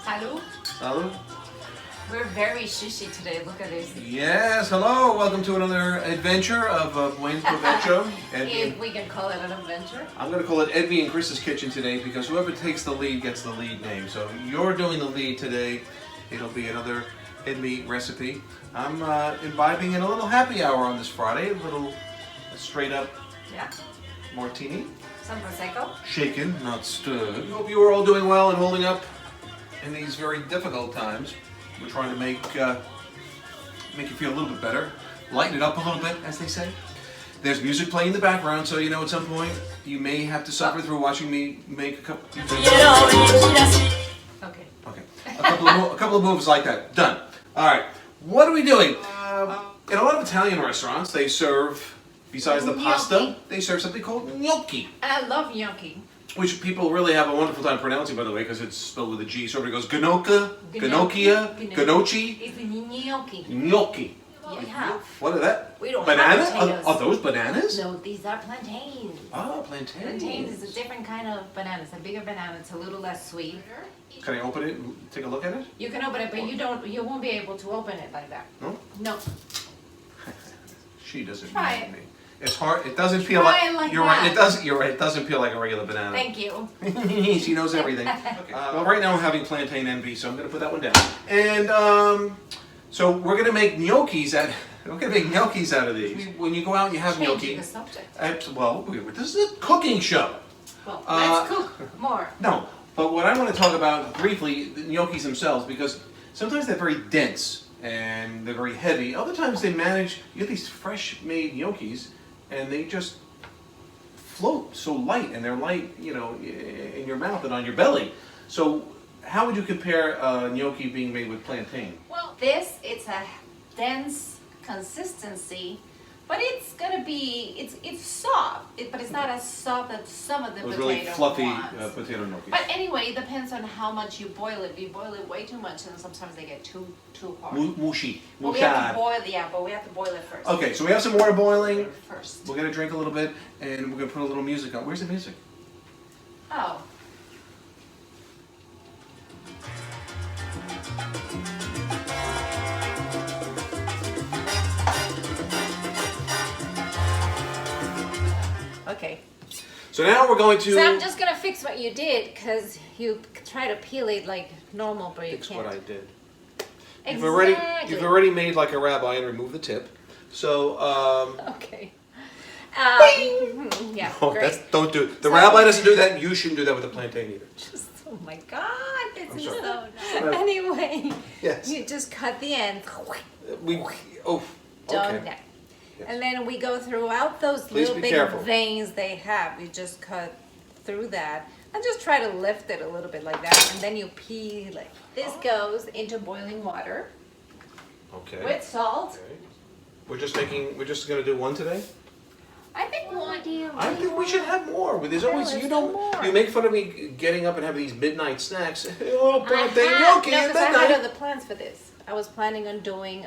Hello. Hello. We're very sushi today. Look at this. Yes, hello. Welcome to another adventure of Buen Provecho. If we can call it an adventure. I'm going to call it Edmi and Chris's kitchen today because whoever takes the lead gets the lead name. So you're doing the lead today. It'll be another Edmi recipe. I'm imbibing in a little happy hour on this Friday. A little straight up martini. Some Prosecco. Shaken, not stirred. Hope you are all doing well and holding up in these very difficult times. We're trying to make you feel a little bit better, lighten it up a little bit, as they say. There's music playing in the background, so you know at some point you may have to suffer through watching me make a couple. Okay. Okay. A couple of moves like that. Done. All right. What are we doing? In a lot of Italian restaurants, they serve, besides the pasta, they serve something called gnocchi. I love gnocchi. Which people really have a wonderful time pronouncing, by the way, because it's spelled with a G. So everybody goes gnocca, gnocchia, gnocchi. It's gnocchi. Gnocchi. Yeah. What are that? We don't bananas? have potatoes. Are those bananas? No, these are plantains. Oh, plantains. Plantains is a different kind of banana. It's a bigger banana. It's a little less sweet. Can I open it and take a look at it? You can open it, but you won't be able to open it like that. No? No. She doesn't Try believe it. me. It's hard. It doesn't peel Try like. it like You're that. right. It doesn't. You're right. It doesn't peel like a regular banana. Thank you. She knows everything. Okay. Well, right now I'm having plantain envy, so I'm going to put that one down. And so we're going to make gnocchis out. We're going to make gnocchis out of these. When you go out, and you have Changing gnocchi. the subject. Well, this is a cooking show. Well, let's cook more. No, but what I want to talk about briefly, the gnocchis themselves, because sometimes they're very dense and they're very heavy. Other times they manage, you get these fresh made gnocchis and they just float so light, and they're light, you know, in your mouth and on your belly. So how would you compare gnocchi being made with plantain? Well, it's a dense consistency, but it's gonna be, it's soft, but it's not as soft as some of the Those potato really fluffy ones. potato gnocchis. But anyway, it depends on how much you boil it. If you boil it way too much, then sometimes they get too hard. Mushy. But we have to boil, but we have to boil it first. Okay, so we have some water boiling. First. We're gonna drink a little bit, and we're gonna put a little music on. Where's the music? Oh. Okay. So now we're going to So I'm just gonna fix what you did, because you try to peel it like normal, but you fix can't. what I did. Exactly. You've already made like a rabbi and removed the tip. So Okay. Bing! Yeah. Oh, Great. don't do it. The rabbi doesn't do that, and you shouldn't do that with the plantain either. Just, oh my God, this I'm is sorry. so nice. Anyway, Yes. you just cut the end. Done Okay. that. Yes. And then we go throughout those Please little be big careful. veins they have. You just cut through that and just try to lift it a little bit like that. And then you peel it. This goes into boiling water Okay. with salt. Okay. We're just gonna do one today? I think one. I think we should have more. But there's always let's you do don't more. you make fun of me getting up and having these midnight snacks. Oh, plantain No, gnocchi at 'cause I had midnight. other plans for this. I was planning on doing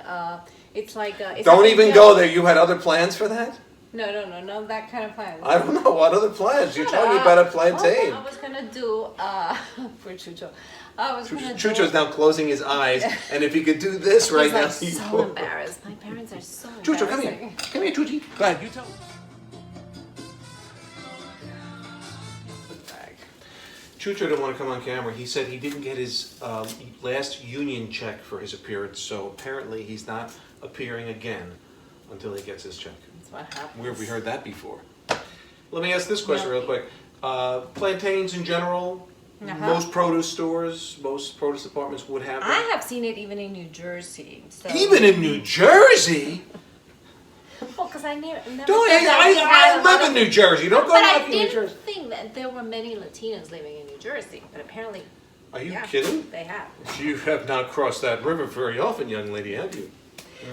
it's like it's Don't like a even dough. go there. You had other plans for that? No, that kind of plan. I don't know. What other plans? You're Shut telling me up. about a Oh, plantain. I was gonna do for Chucho. I was gonna do. Chucho's now closing his eyes, and if he could do this right He's now, like he so would. embarrassed. My parents are so Chucho, come here. embarrassing. Come here, Chuchi. Go ahead, you tell me. Chucho didn't want to come on camera. He said he didn't get his last union check for his appearance, so apparently he's not appearing again until he gets his check. That's what happens. Where have we heard that before? Let me ask this question real quick. Plantains in general, most produce stores, most produce departments would have them. I have seen it even in New Jersey. So. Even in New Jersey? Well, because I never. Don't, I live in New Jersey. Don't go But I knocking New didn't Jersey. think that there were many Latinos living in New Jersey, but apparently. Are you yeah, kidding? They have. You have not crossed that river very often, young lady, have you?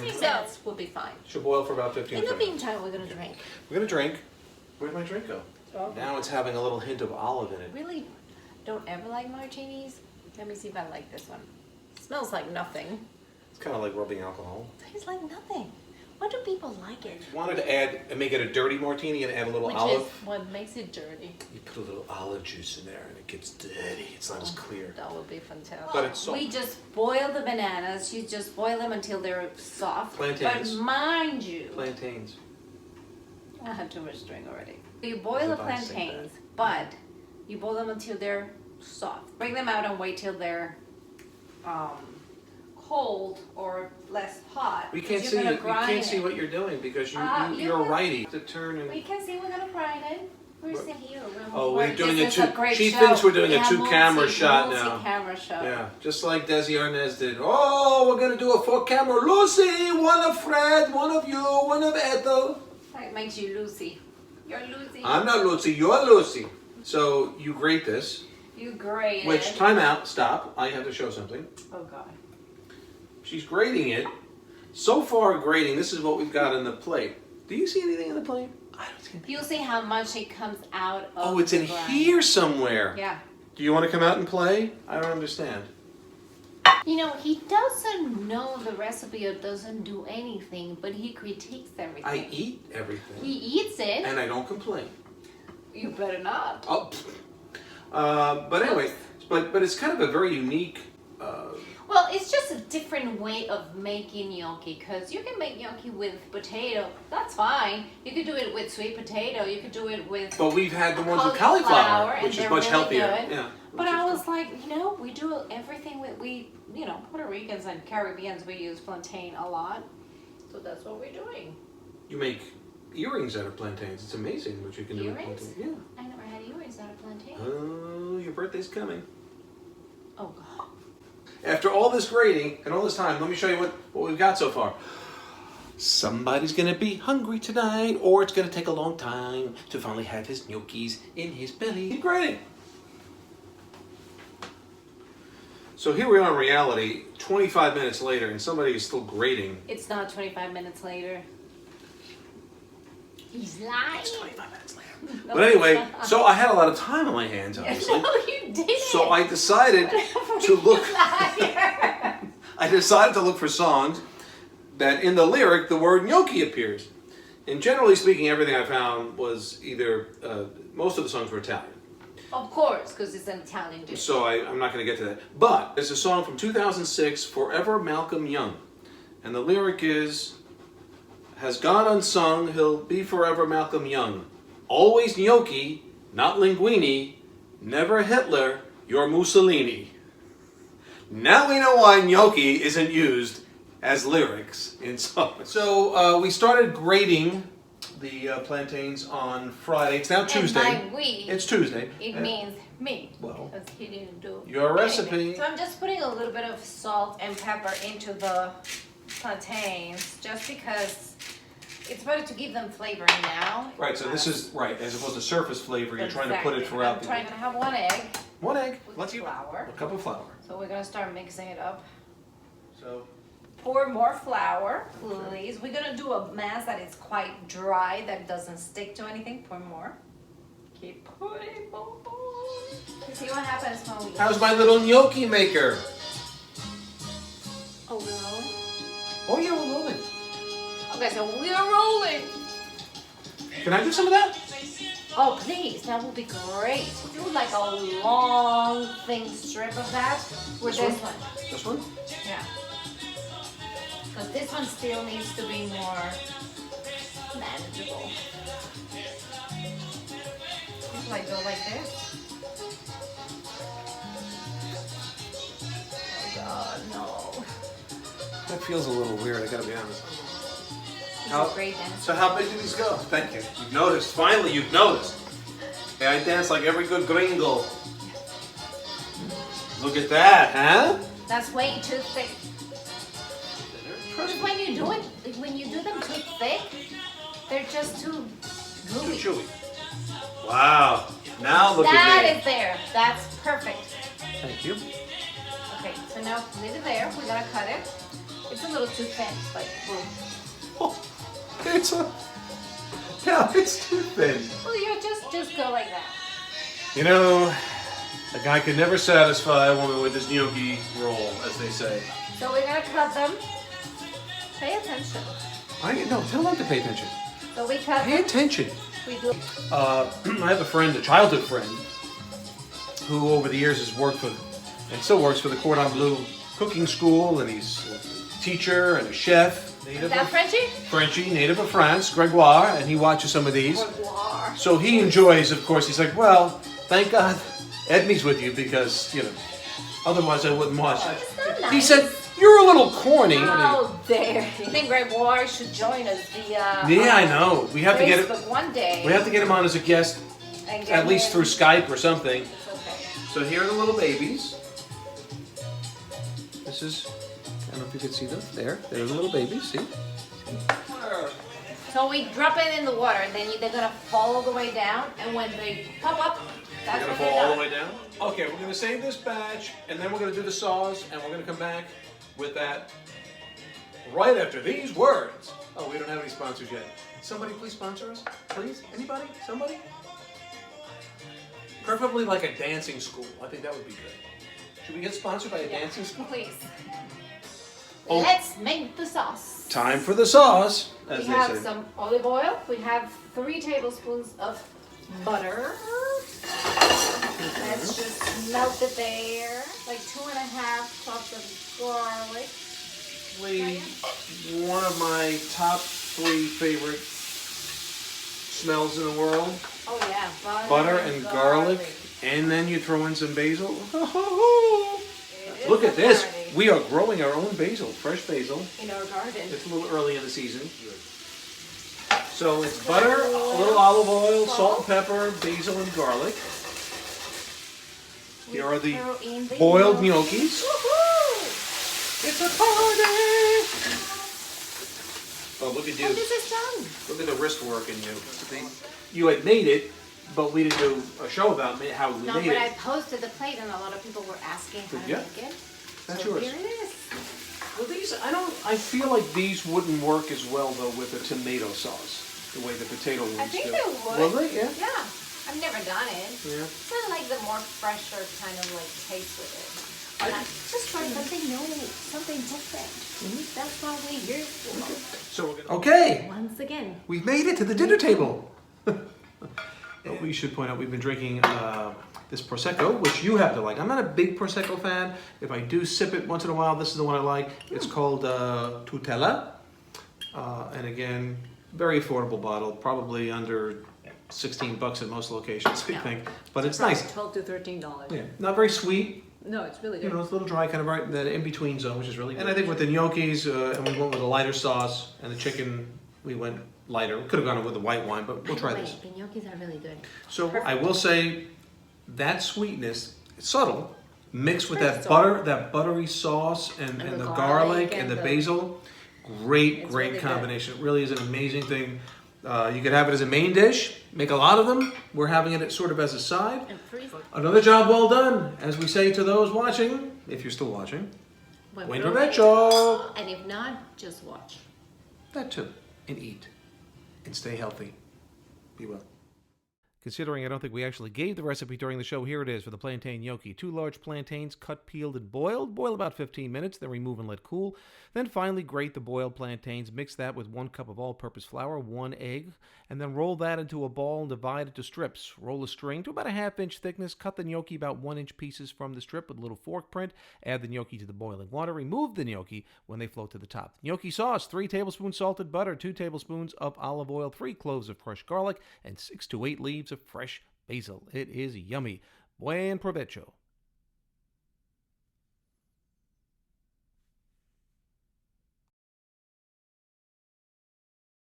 15 minutes will be fine. Should boil for about 15 In the minutes. meantime, we're gonna drink. We're gonna drink. Where'd my drink go? Oh. Now it's having a little hint of olive in it. Really don't ever like martinis. Let me see if I like this one. Smells like nothing. It's kind of like rubbing alcohol. Tastes like nothing. Why do people like it? Wanted to add and make it a dirty martini and add a little Which olive. is what makes it dirty. You put a little olive juice in there and it gets dirty. It's not as clear. That would be fantastic. But it's soft. We just boil the bananas. You just boil them until they're soft. Plantains. But mind you, Plantains. I had too much drink already. You boil the Goodbye, say plantains, but you boil them until they're soft. Bring them out and wait till they're cold or less hot. We can't 'cause see. you're We gonna grind can't see it. what you're doing because You you're can- righty. To turn and. We can see we're gonna grind it. Where's the here? Oh, we're doing this a is two. great She show. thinks we're doing We a have two-camera shot now. Multi-camera show. Yeah, just like Desi Arnaz did. Oh, we're gonna do a 4-camera. Lucy, one of Fred, one of you, one of Ethel. That makes you Lucy. You're Lucy. I'm not Lucy. You're Lucy. So you grate this. You grate Which it. time out. Stop. I have to show something. Oh God. She's grating it. So far, grating. This is what we've got on the plate. Do you see anything on the plate? I don't see anything. You'll see how much it comes out of Oh, it's the in grind. here somewhere. Yeah. Do you want to come out and play? I don't understand. You know, he doesn't know the recipe or doesn't do anything, but he critiques everything. I eat everything. He eats it. And I don't complain. You better not. Oh. But anyway, but it's kind of a very unique. Well, it's just a different way of making gnocchi, because you can make gnocchi with potato. That's fine. You could do it with sweet potato. You could do it with But we've had the ones with cauliflower, and which is they're much really healthier. good. Yeah. But I was like, you know, we do everything we Puerto Ricans and Caribbeans, we use plantain a lot. So that's what we're doing. You make earrings out of plantains. It's amazing what you can do Earrings? with plantain. I never had earrings out of plantain. Yeah. Oh, your birthday's coming. Oh, God. After all this grading and all this time, let me show you what we've got so far. Somebody's gonna be hungry tonight, or it's gonna take a long time to finally have his gnocchis in his belly. Keep grading. So here we are in reality, 25 minutes later, and somebody is still grading. It's not 25 minutes later. He's lying. It's 25 minutes later. No, But anyway, it's not. so I had a lot of time on my hands, obviously. No, you didn't. So I decided to look. Liar. I decided to look for songs that in the lyric the word gnocchi appears. And generally speaking, everything I found was either most of the songs were Italian. Of course, because it's an Italian dish. So I'm not going to get to that. But there's a song from 2006, Forever Malcolm Young. And the lyric is, has gone unsung, he'll be forever Malcolm Young. Always gnocchi, not linguine, never Hitler, you're Mussolini. Now we know why gnocchi isn't used as lyrics in songs. So we started grading the plantains on Friday. It's now Tuesday. And by we, It's Tuesday. it means me. Well, because he didn't do your anything. recipe. So I'm just putting a little bit of salt and pepper into the plantains, just because it's better to give them flavor now. Right, so this is, right, as opposed to surface flavor, you're trying to put it Exactly. throughout I'm trying to have one egg One egg. with Let's use flour. a cup of flour. So we're gonna start mixing it up. So, Pour more flour, please. We're gonna do a mass that is quite dry, that doesn't stick to anything. Pour more. Keep putting more. See what happens when we. how's my little gnocchi maker? Oh, we're rolling? Oh yeah, we're rolling. Okay, so we are rolling. Can I do some of that? Oh, please, that would be great. Do like a long, thin strip of that with This this one? one. This one? Yeah. Because this one still needs to be more manageable. Just like go like this. Oh God, no. That feels a little weird, I gotta be honest. He's How- a great dancer. So how big do these go? Thank you. You've noticed. Finally, you've noticed. Yeah, I dance like every good gringo. Look at that, huh? That's way too thick. Because when you do them too thick, they're just too Too gooey. chewy. Wow. Now look That at me. is there. That's perfect. Thank you. Okay, so now leave it there. We're gonna cut it. It's a little too thin, but Oh, it's a... No, it's too thin. well, you just go like that. You know, a guy can never satisfy a woman with his gnocchi roll, as they say. So we're gonna cut them. Pay attention. No, tell them to pay attention. So we cut Pay them. attention. We do. I have a friend, a childhood friend, who over the years has worked for, and still works for the Cordon Bleu cooking school, and he's a teacher and a chef. Is that Frenchie? Frenchie, native of France, Gregoire, and he watches some of these. Gregoire. So he enjoys, of course, he's like, well, thank God Edmi's with you because, otherwise I wouldn't watch it. It's not nice. He said, you're a little corny. How dare you? I think Gregoire should join us via Yeah, I know. We have to get it. Facebook one day. We have to get him on as a guest, And get at least him- through Skype or something. It's okay. So here are the little babies. This is, I don't know if you can see them. There, they're the little babies, see? So we drop it in the water, and then they're gonna fall all the way down, and when they pop up, that's They're when gonna they're fall all done. the way down? Okay, we're gonna save this batch, and then we're gonna do the sauce, and we're gonna come back with that right after these words. Oh, we don't have any sponsors yet. Somebody please sponsor us? Please? Anybody? Somebody? Preferably like a dancing school. I think that would be good. Should we get sponsored by a dancing school? Please. Oh. Let's make the sauce. Time for the sauce, as We they have say. some olive oil. We have 3 tablespoons of butter. Let's just melt it there. Like 2.5 cloves of garlic. Probably one of my top 3 favorite smells in the world. Oh yeah, Butter and garlic. And then you throw in some basil. It is Look a at this. party. We are growing our own basil, fresh basil. In our garden. It's a little early in the season. So it's butter, a little olive oil, salt and pepper, basil and garlic. Here are the Throw in the boiled gnocchi. gnocchis. Woohoo! It's a party! Oh, look at you. Oh, this is done. Look at the wrist work in you. You had made it, but we didn't do a show about how we No, made but I it. posted the plate, and a lot of people were asking how to Yeah. make it. That's So yours. here it is. Well, these, I feel like these wouldn't work as well, though, with a tomato sauce. The way the potato ones do. I think they would. Will they? Yeah. Yeah. I've never done it. Yeah. It's kind of like the more fresher kind of like taste with it. And I just try something new, something different. That's what we're here for. So we're gonna. Okay, Once again. we've made it to the dinner table. But we should point out we've been drinking this prosecco, which you have to like. I'm not a big prosecco fan. If I do sip it once in a while, this is the one I like. It's called Tutela, and again, very affordable bottle, probably under $16 at most locations, I Yeah. think. But it's nice. $12 to $13. Yeah, not very sweet. No, it's really You good. know, it's a little dry, kind of right in that in-between zone, which is really good. And I think with the gnocchis, and we went with a lighter sauce, and the chicken, we went lighter. We could have gone with the white wine, but we'll try this. The gnocchis are really good. So Perfect. I will say that sweetness, it's subtle, mixed with Very that subtle. butter, that buttery sauce, and And the the garlic garlic and and the the- basil. Great, It's great really combination. It really is an amazing thing. You could have it as a main dish, make a lot of them. We're having it sort of as a side. And freeze it. Another job well done, as we say to those watching, if you're still watching. Buen Provecho! And if not, just watch. That too. And eat. And stay healthy. Be well. Considering I don't think we actually gave the recipe during the show, here it is for the plantain gnocchi. 2 large plantains, cut, peeled, and boiled. Boil about 15 minutes, then remove and let cool. Then finally grate the boiled plantains. Mix that with 1 cup of all-purpose flour, 1 egg, and then roll that into a ball and divide it to strips. Roll a string to about a ½ inch thickness. Cut the gnocchi about 1-inch pieces from the strip with a little fork print. Add the gnocchi to the boiling water. Remove the gnocchi when they float to the top. Gnocchi sauce, 3 tablespoons salted butter, 2 tablespoons of olive oil, 3 cloves of fresh garlic, and 6 to 8 leaves of fresh basil. It is yummy. Buen provecho.